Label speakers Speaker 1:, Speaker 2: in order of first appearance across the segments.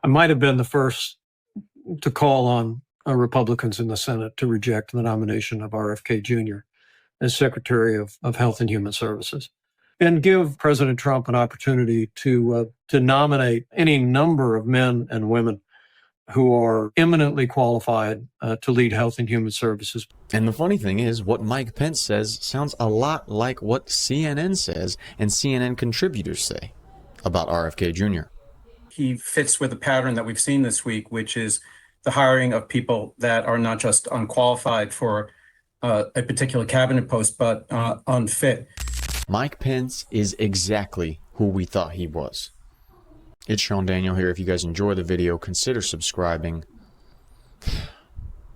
Speaker 1: I might have been the first to call on Republicans in the Senate to reject the nomination of RFK Jr. as Secretary of Health and Human Services, and give President Trump an opportunity to nominate any number of men and women who are eminently qualified to lead Health and Human Services.
Speaker 2: And the funny thing is, what Mike Pence says sounds a lot like what CNN says and CNN contributors say about RFK Jr.
Speaker 3: He fits with a pattern that we've seen this week, which is the hiring of people that are not just unqualified for a particular cabinet post, but unfit.
Speaker 2: Mike Pence is exactly who we thought he was. It's itsSeanDaniel here. If you guys enjoy the video, consider subscribing.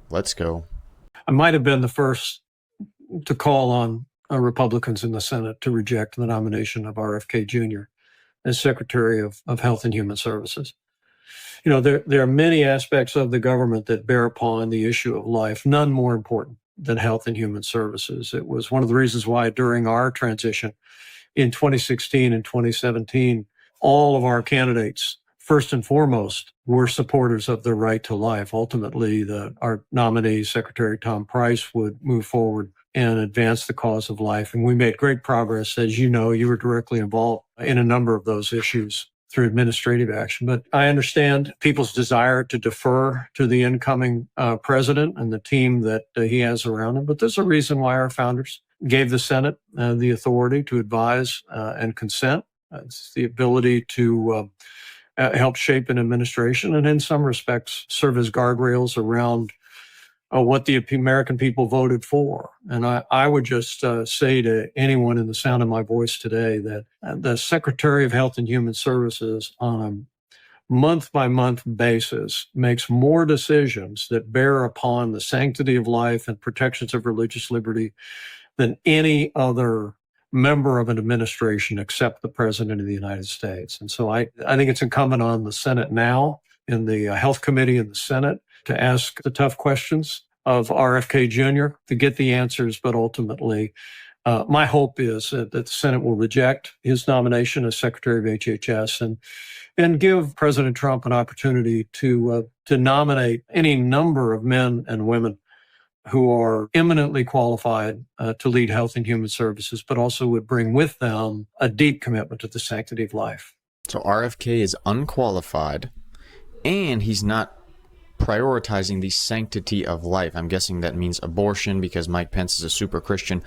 Speaker 2: Let's go.
Speaker 1: I might have been the first to call on Republicans in the Senate to reject the nomination of RFK Jr. as Secretary of Health and Human Services. You know, there are many aspects of the government that bear upon the issue of life, none more important than Health and Human Services. It was one of the reasons why during our transition in 2016 and 2017, all of our candidates, first and foremost, were supporters of the right to life. Ultimately, our nominee, Secretary Tom Price, would move forward and advance the cause of life. And we made great progress. As you know, you were directly involved in a number of those issues through administrative action. But I understand people's desire to defer to the incoming president and the team that he has around him. But there's a reason why our founders gave the Senate the authority to advise and consent. It's the ability to help shape an administration and in some respects serve as guardrails around what the American people voted for. And I would just say to anyone in the sound of my voice today that the Secretary of Health and Human Services on a month-by-month basis makes more decisions that bear upon the sanctity of life and protections of religious liberty than any other member of an administration except the President of the United States. And so I think it's incumbent on the Senate now, in the Health Committee in the Senate, to ask the tough questions of RFK Jr., to get the answers, but ultimately, my hope is that the Senate will reject his nomination as Secretary of HHS and give President Trump an opportunity to nominate any number of men and women who are eminently qualified to lead Health and Human Services, but also would bring with them a deep commitment to the sanctity of life.
Speaker 2: So RFK is unqualified, and he's not prioritizing the sanctity of life. I'm guessing that means abortion because Mike Pence is a super Christian.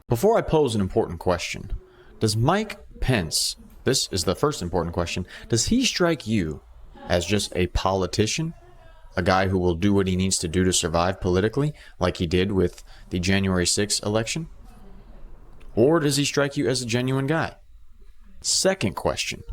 Speaker 2: Before I pose an important question, does Mike Pence, this is the first important question, does he strike you as just a politician? A guy who will do what he needs to do to survive politically, like he did with the January 6th election? Or does he strike you as a genuine guy? Second question,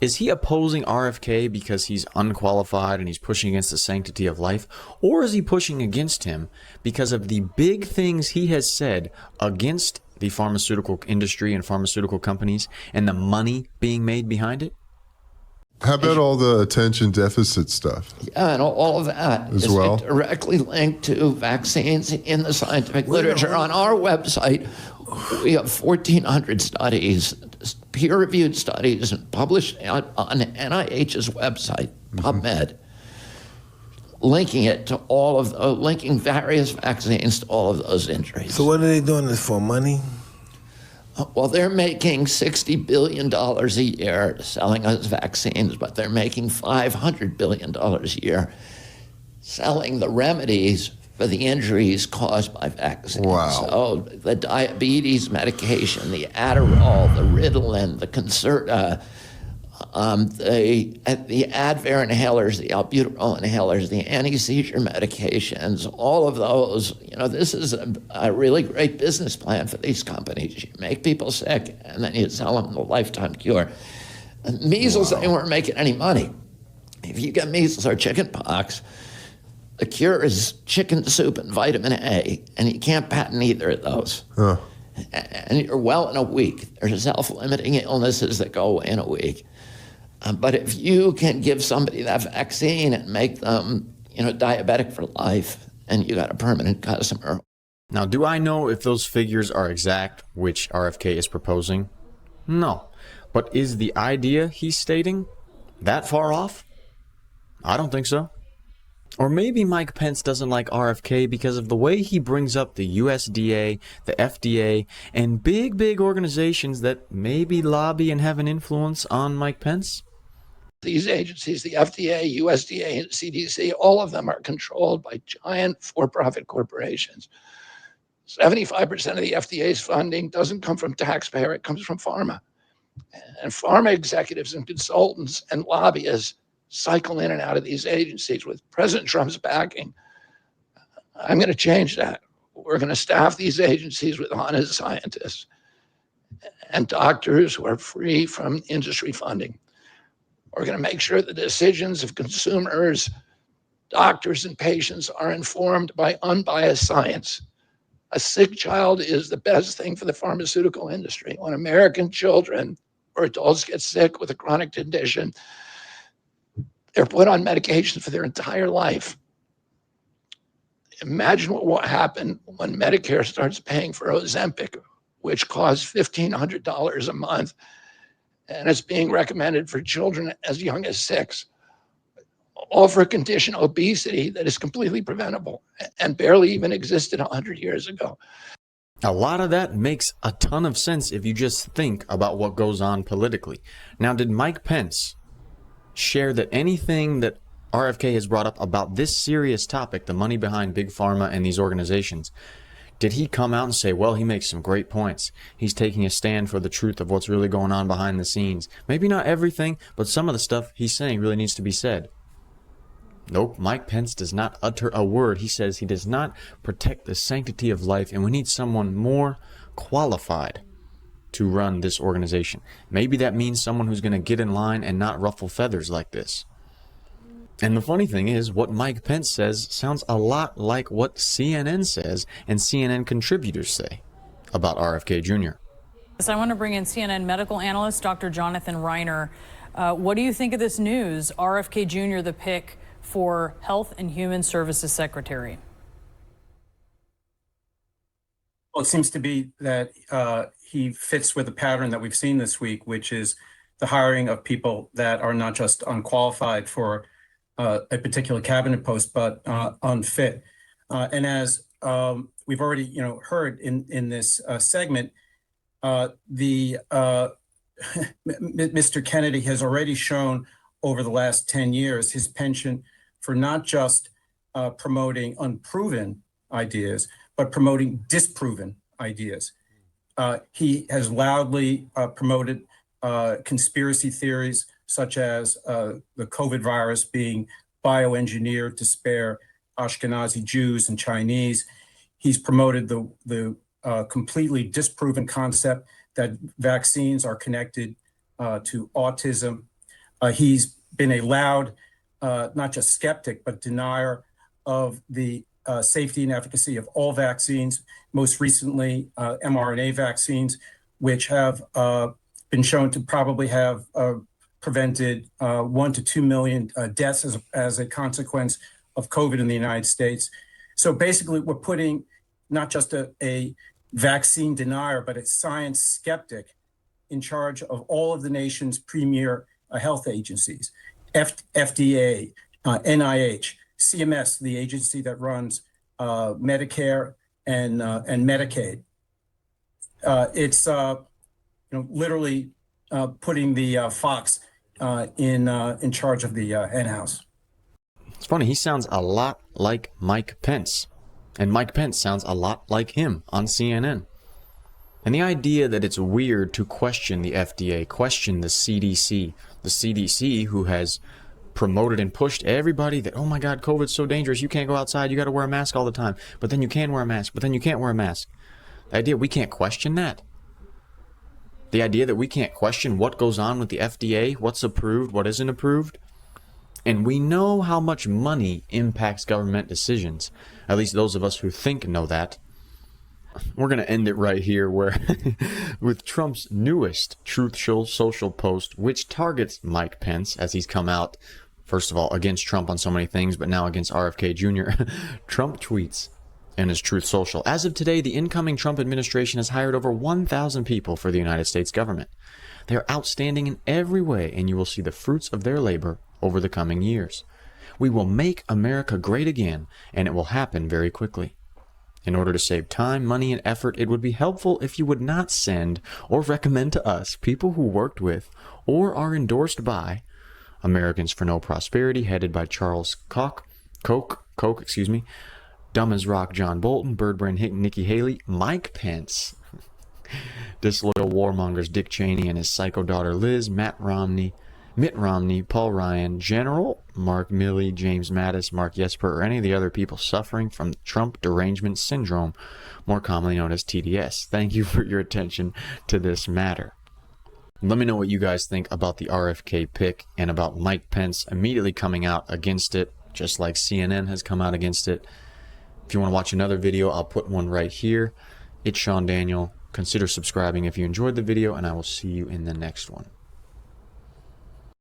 Speaker 2: is he opposing RFK because he's unqualified and he's pushing against the sanctity of life? Or is he pushing against him because of the big things he has said against the pharmaceutical industry and pharmaceutical companies and the money being made behind it?
Speaker 4: How about all the attention deficit stuff?
Speaker 5: Yeah, and all of that
Speaker 4: as
Speaker 5: is
Speaker 4: well
Speaker 5: directly linked to vaccines in the scientific literature. On our website, we have 1,400 studies, peer-reviewed studies, and published on NIH's website, PubMed, linking it to all of linking various vaccines to all of those injuries.
Speaker 6: So what are they doing this for? Money?
Speaker 5: Well, they're making $60 billion a year selling us vaccines, but they're making $500 billion a year selling the remedies for the injuries caused by vaccines.
Speaker 4: Wow.
Speaker 5: So the diabetes medication, the Adderall, the Ritalin, the Concerta, the Advair inhalers, the albuterol inhalers, the anti-seizure medications, all of those, you know, this is a really great business plan for these companies. You make people sick, and then you sell them the lifetime cure. And measles, they weren't making any money. If you get measles or chicken pox, the cure is chicken soup and vitamin A, and you can't patent either of those.
Speaker 4: Huh.
Speaker 5: And you're well in a week. There's self-limiting illnesses that go away in a week. But if you can give somebody that vaccine and make them, you know, diabetic for life, and you got a permanent customer.
Speaker 2: Now, do I know if those figures are exact, which RFK is proposing? No. But is the idea he's stating that far off? I don't think so. Or maybe Mike Pence doesn't like RFK because of the way he brings up the USDA, the FDA, and big organizations that maybe lobby and have an influence on Mike Pence?
Speaker 5: These agencies, the FDA, USDA, and CDC, all of them are controlled by giant for-profit corporations. 75% of the FDA's funding doesn't come from taxpayer, it comes from pharma. And pharma executives and consultants and lobbyists cycle in and out of these agencies with President Trump's backing. I'm going to change that. We're going to staff these agencies with honest scientists and doctors who are free from industry funding. We're going to make sure the decisions of consumers, doctors, and patients are informed by unbiased science. A sick child is the best thing for the pharmaceutical industry. When American children or adults get sick with a chronic condition, they're put on medication for their entire life. Imagine what will happen when Medicare starts paying for Ozempic, which costs $1,500 a month, and it's being recommended for children as young as 6, all for a condition, obesity, that is completely preventable and barely even existed 100 years ago.
Speaker 2: A lot of that makes a ton of sense if you just think about what goes on politically. Now, did Mike Pence share that anything that RFK has brought up about this serious topic, the money behind big pharma and these organizations, did he come out and say, well, he makes some great points. He's taking a stand for the truth of what's really going on behind the scenes. Maybe not everything, but some of the stuff he's saying really needs to be said. Nope, Mike Pence does not utter a word. He says he does not protect the sanctity of life, and we need someone more qualified to run this organization. Maybe that means someone who's going to get in line and not ruffle feathers like this. And the funny thing is, what Mike Pence says sounds a lot like what CNN says and CNN contributors say about RFK Jr.
Speaker 6: So I want to bring in CNN medical analyst Dr. Jonathan Reiner. What do you think of this news? RFK Jr., the pick for Health and Human Services Secretary.
Speaker 3: Well, it seems to be that he fits with a pattern that we've seen this week, which is the hiring of people that are not just unqualified for a particular cabinet post, but unfit. And as we've already, heard in this segment, Mr. Kennedy has already shown over the last 10 years his penchant for not just promoting unproven ideas, but promoting disproven ideas. He has loudly promoted conspiracy theories such as the COVID virus being bioengineered to spare Ashkenazi Jews and Chinese. He's promoted the completely disproven concept that vaccines are connected to autism. He's been a loud, not just skeptic, but denier of the safety and efficacy of all vaccines, most recently mRNA vaccines, which have been shown to probably have prevented 1 to 2 million deaths as a consequence of COVID in the United States. So basically, we're putting not just a vaccine denier, but a science skeptic in charge of all of the nation's premier health agencies, FDA, NIH, CMS, the agency that runs Medicare and Medicaid. It's literally putting the fox in charge of the henhouse.
Speaker 2: It's funny, he sounds a lot like Mike Pence, and Mike Pence sounds a lot like him on CNN. And the idea that it's weird to question the FDA, question the CDC who has promoted and pushed everybody that, oh my God, COVID's so dangerous, you can't go outside, you got to wear a mask all the time, but then you can wear a mask, but then you can't wear a mask. The idea we can't question that. The idea that we can't question what goes on with the FDA, what's approved, what isn't approved. And we know how much money impacts government decisions. At least those of us who think know that. We're going to end it right here where with Trump's newest Truth Social post, which targets Mike Pence as he's come out, first of all, against Trump on so many things, but now against RFK Jr. Trump tweets in his Truth Social, as of today, the incoming Trump administration has hired over 1,000 people for the United States government. They are outstanding in every way, and you will see the fruits of their labor over the coming years. We will make America great again, and it will happen very quickly. In order to save time, money, and effort, it would be helpful if you would not send or recommend to us people who worked with or are endorsed by Americans for No Prosperity, headed by Charles Koch, Dumb as Rock John Bolton, Birdbrain Nikki Haley, Mike Pence, disloyal warmongers Dick Cheney and his psycho daughter Liz, Mitt Romney, Paul Ryan, General Mark Milley, James Mattis, Mark Jesper, or any of the other people suffering from Trump derangement syndrome, more commonly known as TDS. Thank you for your attention to this matter. Let me know what you guys think about the RFK pick and about Mike Pence immediately coming out against it, just like CNN has come out against it. If you want to watch another video, I'll put one right here. It's Sean Daniel. Consider subscribing if you enjoyed the video, and I will see you in the next one.